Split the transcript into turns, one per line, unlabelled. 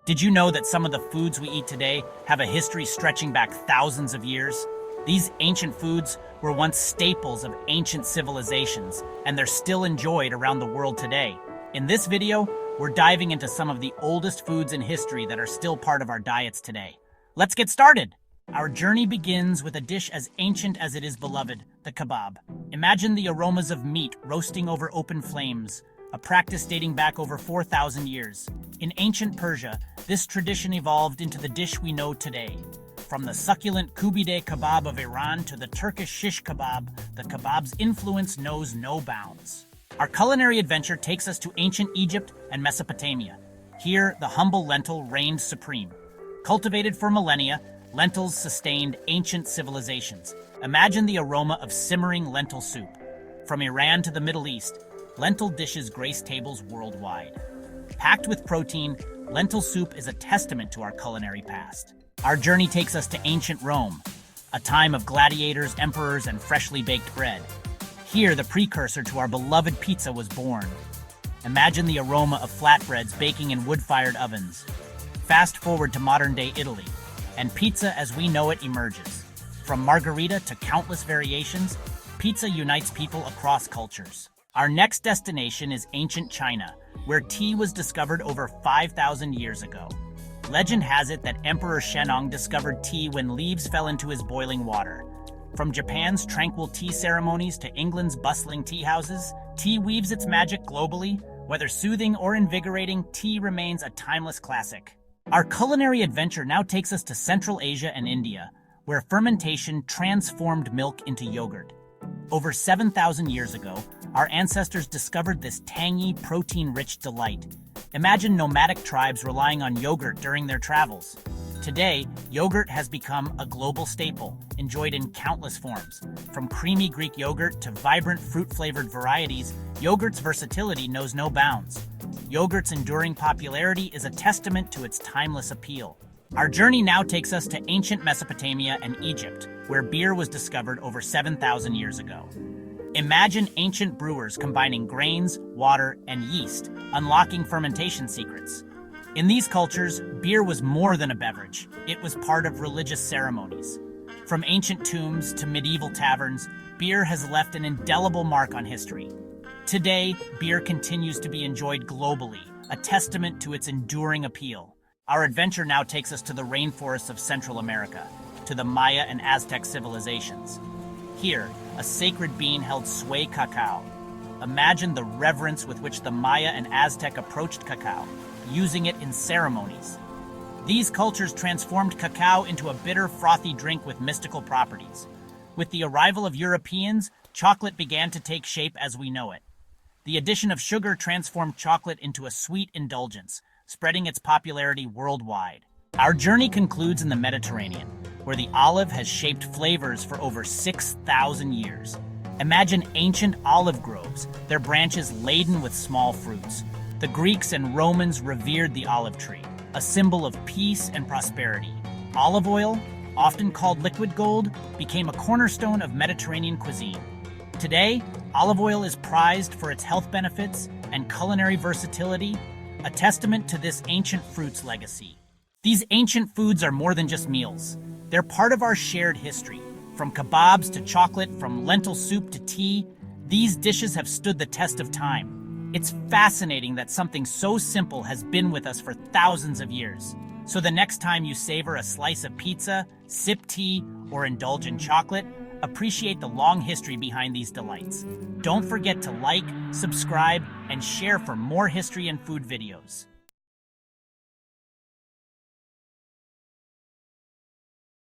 Did you know that some of the foods we eat today have a history stretching back thousands of years? These ancient foods were once staples of ancient civilizations, and they're still enjoyed around the world today. In this video, we're diving into some of the oldest foods in history that are still part of our diets today. Let's get started! Our journey begins with a dish as ancient as it is beloved, the kebab. Imagine the aromas of meat roasting over open flames, a practice dating back over 4,000 years. In ancient Persia, this tradition evolved into the dish we know today. From the succulent kubide kebab of Iran to the Turkish shish kebab, the kebab's influence knows no bounds. Our culinary adventure takes us to ancient Egypt and Mesopotamia. Here, the humble lentil reigned supreme. Cultivated for millennia, lentils sustained ancient civilizations. Imagine the aroma of simmering lentil soup. From Iran to the Middle East, lentil dishes grace tables worldwide. Packed with protein, lentil soup is a testament to our culinary past. Our journey takes us to ancient Rome, a time of gladiators, emperors, and freshly baked bread. Here, the precursor to our beloved pizza was born. Imagine the aroma of flatbreads baking in wood-fired ovens. Fast forward to modern-day Italy, and pizza as we know it emerges. From margherita to countless variations, pizza unites people across cultures. Our next destination is ancient China, where tea was discovered over 5,000 years ago. Legend has it that Emperor Shennong discovered tea when leaves fell into his boiling water. From Japan's tranquil tea ceremonies to England's bustling tea houses, tea weaves its magic globally. Whether soothing or invigorating, tea remains a timeless classic. Our culinary adventure now takes us to Central Asia and India, where fermentation transformed milk into yogurt. Over 7,000 years ago, our ancestors discovered this tangy, protein-rich delight. Imagine nomadic tribes relying on yogurt during their travels. Today, yogurt has become a global staple, enjoyed in countless forms. From creamy Greek yogurt to vibrant fruit-flavored varieties, yogurt's versatility knows no bounds. Yogurt's enduring popularity is a testament to its timeless appeal. Our journey now takes us to ancient Mesopotamia and Egypt, where beer was discovered over 7,000 years ago. Imagine ancient brewers combining grains, water, and yeast, unlocking fermentation secrets. In these cultures, beer was more than a beverage. It was part of religious ceremonies. From ancient tombs to medieval taverns, beer has left an indelible mark on history. Today, beer continues to be enjoyed globally, a testament to its enduring appeal. Our adventure now takes us to the rainforests of Central America, to the Maya and Aztec civilizations. Here, a sacred bean held sway cacao. Imagine the reverence with which the Maya and Aztec approached cacao, using it in ceremonies. These cultures transformed cacao into a bitter, frothy drink with mystical properties. With the arrival of Europeans, chocolate began to take shape as we know it. The addition of sugar transformed chocolate into a sweet indulgence, spreading its popularity worldwide. Our journey concludes in the Mediterranean, where the olive has shaped flavors for over 6,000 years. Imagine ancient olive groves, their branches laden with small fruits. The Greeks and Romans revered the olive tree, a symbol of peace and prosperity. Olive oil, often called liquid gold, became a cornerstone of Mediterranean cuisine. Today, olive oil is prized for its health benefits and culinary versatility, a testament to this ancient fruit's legacy. These ancient foods are more than just meals. They're part of our shared history. From kebabs to chocolate, from lentil soup to tea, these dishes have stood the test of time. It's fascinating that something so simple has been with us for thousands of years. So the next time you savor a slice of pizza, sip tea, or indulge in chocolate, appreciate the long history behind these delights. Don't forget to like, subscribe, and share for more history and food videos.